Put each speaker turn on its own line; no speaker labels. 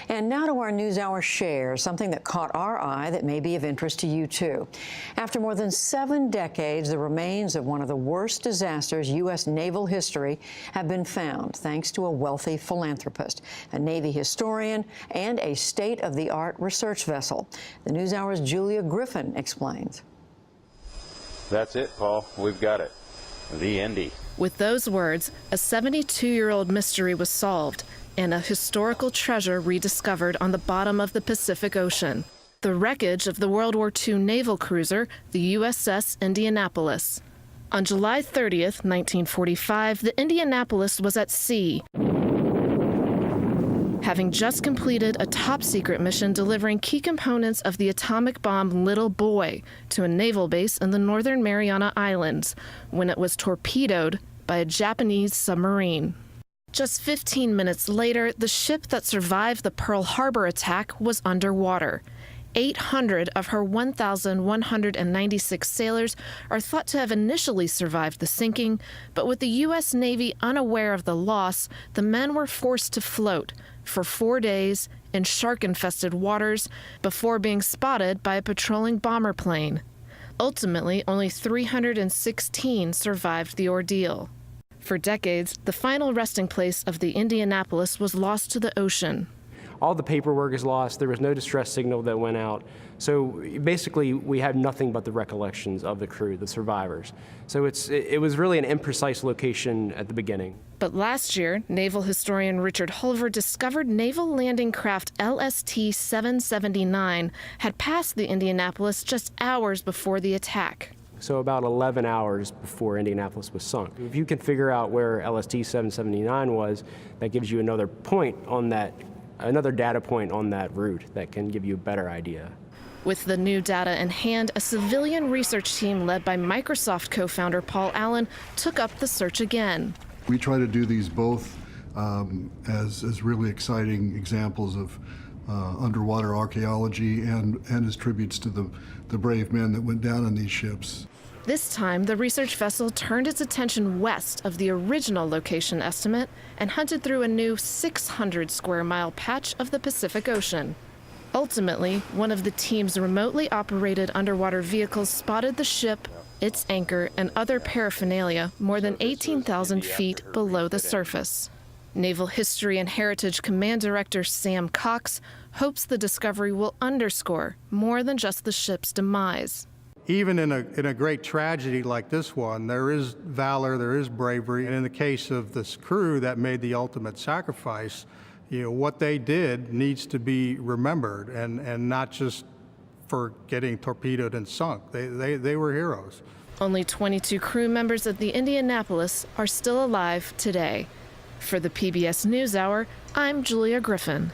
And now to our NewsHour Shares, something that caught our eye that may be of interest to you, too. After more than 7 decades, the remains of one of the worst disasters U.S. naval history have been found, thanks to a wealthy philanthropist, a Navy historian, and a state-of-the-art research vessel. The NewsHour's Julia Griffin explains.
That's it, Paul. We've got it. The Indy.
With those words, a 72-year-old mystery was solved and a historical treasure rediscovered on the bottom of the Pacific Ocean. The wreckage of the World War II naval cruiser, the USS Indianapolis. On July 30th, 1945, the Indianapolis was at sea, having just completed a top-secret mission delivering key components of the atomic bomb Little Boy to a naval base in the Northern Mariana Islands when it was torpedoed by a Japanese submarine. Just 15 minutes later, the ship that survived the Pearl Harbor attack was underwater. 800 of her 1,196 sailors are thought to have initially survived the sinking, but with the U.S. Navy unaware of the loss, the men were forced to float for 4 days in shark-infested waters before being spotted by a patrolling bomber plane. Ultimately, only 316 survived the ordeal. For decades, the final resting place of the Indianapolis was lost to the ocean.
All the paperwork is lost. There was no distress signal that went out. So basically, we have nothing but the recollections of the crew, the survivors. So it was really an imprecise location at the beginning.
But last year, naval historian Richard Hulver discovered naval landing craft LST-779 had passed the Indianapolis just hours before the attack.
So about 11 hours before Indianapolis was sunk. If you can figure out where LST-779 was, that gives you another point on that, another data point on that route that can give you a better idea.
With the new data in hand, a civilian research team led by Microsoft co-founder Paul Allen took up the search again.
We try to do these both as really exciting examples of underwater archaeology and as tributes to the brave men that went down on these ships.
This time, the research vessel turned its attention west of the original location estimate and hunted through a new 600-square-mile patch of the Pacific Ocean. Ultimately, one of the team's remotely operated underwater vehicles spotted the ship, its anchor, and other paraphernalia more than 18,000 feet below the surface. Naval History and Heritage Command Director Sam Cox hopes the discovery will underscore more than just the ship's demise.
Even in a great tragedy like this one, there is valor, there is bravery, and in the case of this crew that made the ultimate sacrifice, what they did needs to be remembered, and not just for getting torpedoed and sunk. They were heroes.
Only 22 crew members of the Indianapolis are still alive today. For the PBS NewsHour, I'm Julia Griffin.